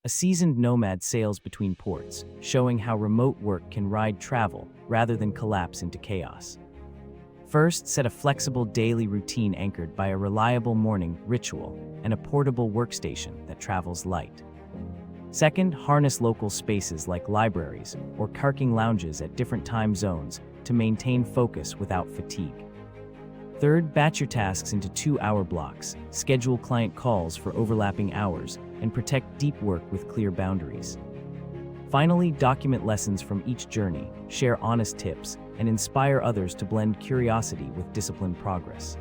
A seasoned nomad sails between ports, showing how remote work can ride travel rather than collapse into chaos. First, set a flexible daily routine anchored by a reliable morning ritual and a portable workstation that travels light. Second, harness local spaces like libraries or parking lounges at different time zones to maintain focus without fatigue. Third, batch your tasks into 2-hour blocks, schedule client calls for overlapping hours, and protect deep work with clear boundaries. Finally, document lessons from each journey, share honest tips, and inspire others to blend curiosity with disciplined progress.